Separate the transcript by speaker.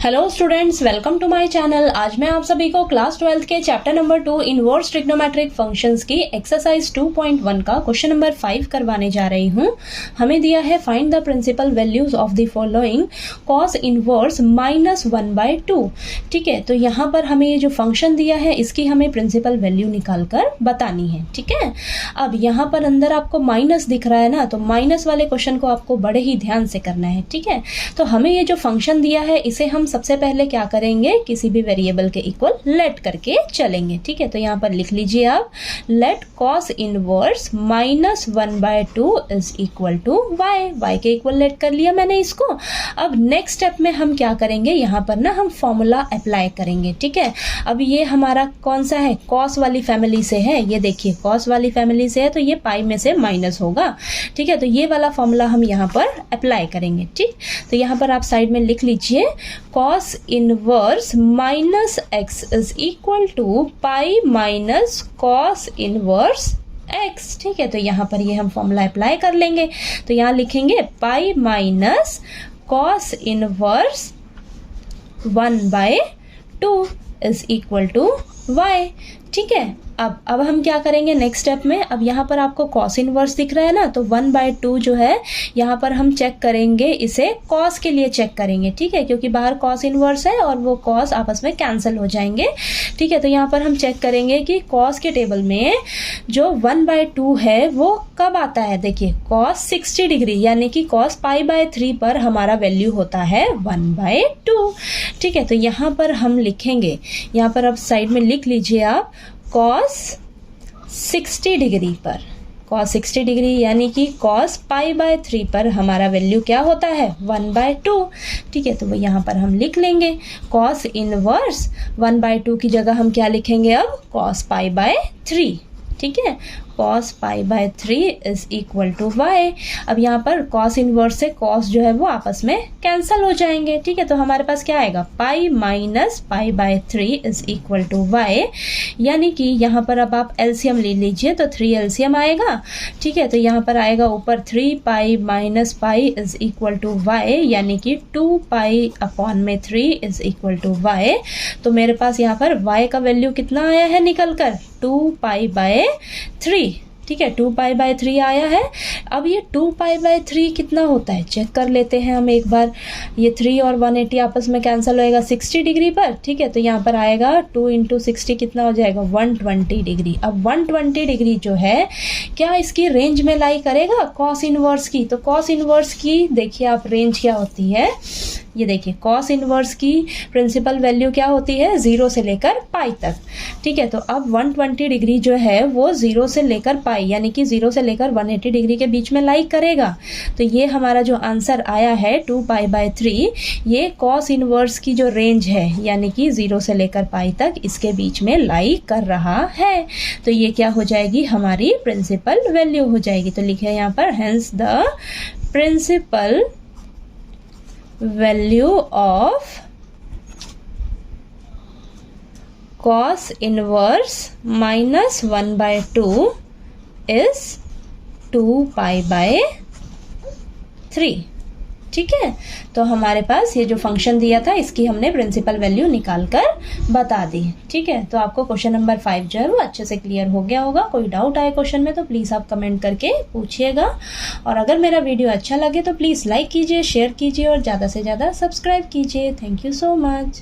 Speaker 1: Hello students, welcome to my channel. आज मैं आप सभी को क्लास 12th के chapter number 2 inverse trigonometric functions की एक्सरसाइज 2.1 का क्वेश्चन नंबर 5 करवाने जा रही हूँ। हमें दिया है find the principal values of the following cos inverse -1/2। ठीक है, तो यहाँ पर हमें ये जो फंक्शन दिया है इसकी हमें प्रिंसिपल वैल्यू निकाल कर बतानी है। ठीक है, अब यहाँ पर अंदर आपको माइनस दिख रहा है ना, तो माइनस वाले क्वेश्चन को आपको बड़े ही ध्यान से करना है। ठीक है, तो हमें ये जो फंक्शन दिया है इसे हम सबसे पहले क्या करेंगे, किसी भी वेरिएबल के इक्वल लेट करके चलेंगे। ठीक है, तो यहाँ पर लिख लीजिए आप, let cos inverse -1/2 is equal to y. Y के इक्वल लेट कर लिया मैंने इसको। अब नेक्स्ट स्टेप में हम क्या करेंगे, यहाँ पर ना हम फॉर्मूला अप्लाई करेंगे। ठीक है, अब ये हमारा कौन सा है, कॉस वाली फैमिली से है। ये देखिए कॉस वाली फैमिली से है तो ये पाई में से माइनस होगा। ठीक है, तो ये वाला फॉर्मूला हम यहाँ पर अप्लाई करेंगे। ठीक, तो यहाँ पर आप साइड में लिख लीजिए cos inverse -x is equal to pi minus cos inverse x। ठीक है, तो यहाँ पर ये हम फॉर्मूला अप्लाई कर लेंगे। तो यहाँ लिखेंगे pi minus cos inverse 1/2 is equal to y। ठीक है, अब हम क्या करेंगे नेक्स्ट स्टेप में, अब यहाँ पर आपको cos इनवर्स दिख रहा है ना, तो 1/2 जो है यहाँ पर हम चेक करेंगे, इसे cos के लिए चेक करेंगे। ठीक है, क्योंकि बाहर cos इनवर्स है और वो cos आपस में कैंसिल हो जाएंगे। ठीक है, तो यहाँ पर हम चेक करेंगे कि cos के टेबल में जो 1/2 है वो कब आता है। देखिए cos 60 डिग्री यानी कि cos π/3 पर हमारा वैल्यू होता है 1/2। ठीक है, तो यहाँ पर हम लिखेंगे, यहाँ पर अब साइड में लिख लीजिए आप cos 60 डिग्री पर, cos 60 डिग्री यानी कि cos π/3 पर हमारा वैल्यू क्या होता है 1/2। ठीक है, तो वो यहाँ पर हम लिख लेंगे cos इनवर्स 1/2 की जगह हम क्या लिखेंगे अब, cos π/3। ठीक है, cos π/3 is equal to y। अब यहाँ पर cos इनवर्स से cos जो है वो आपस में कैंसल हो जाएंगे। ठीक है, तो हमारे पास क्या आएगा, pi minus π/3 is equal to y, यानी कि यहाँ पर अब आप एलसीएम ले लीजिए तो 3 एलसीएम आएगा। ठीक है, तो यहाँ पर आएगा ऊपर 3 pi minus pi is equal to y, यानी कि 2 पाई अपॉन में 3 इज इक्वल टू y। तो मेरे पास यहाँ पर y का वैल्यू कितना आया है निकल कर, 2 π/3। ठीक है, 2 π/3 आया है। अब ये 2 π/3 कितना होता है चेक कर लेते हैं हम एक बार। ये 3 और 180 आपस में कैंसिल होएगा 60 डिग्री पर। ठीक है, तो यहाँ पर आएगा 2 × 60 कितना हो जाएगा 120 डिग्री। अब 120 डिग्री जो है क्या इसकी रेंज में लाई करेगा कॉस इनवर्स की। तो कॉस इनवर्स की देखिए आप रेंज क्या होती है, ये देखिए cos इनवर्स की प्रिंसिपल वैल्यू क्या होती है 0 से लेकर पाई तक। ठीक है, तो अब 120 डिग्री जो है वो 0 से लेकर पाई यानी कि 0 से लेकर 180 डिग्री के बीच में लाई करेगा। तो ये हमारा जो आंसर आया है 2 π/3, ये cos इनवर्स की जो रेंज है यानी कि 0 से लेकर पाई तक इसके बीच में लाई कर रहा है। तो ये क्या हो जाएगी, हमारी प्रिंसिपल वैल्यू हो जाएगी। तो लिखे यहाँ पर hence the principal value of cos inverse -1/2 is 2 π/3। ठीक है, तो हमारे पास ये जो फंक्शन दिया था इसकी हमने प्रिंसिपल वैल्यू निकाल कर बता दी। ठीक है, तो आपको क्वेश्चन नंबर 5 जो है वो अच्छे से क्लियर हो गया होगा। कोई डाउट आए क्वेश्चन में तो प्लीज़ आप कमेंट करके पूछिएगा। और अगर मेरा वीडियो अच्छा लगे तो प्लीज़ लाइक कीजिए, शेयर कीजिए और ज़्यादा से ज़्यादा सब्सक्राइब कीजिए। Thank you so much.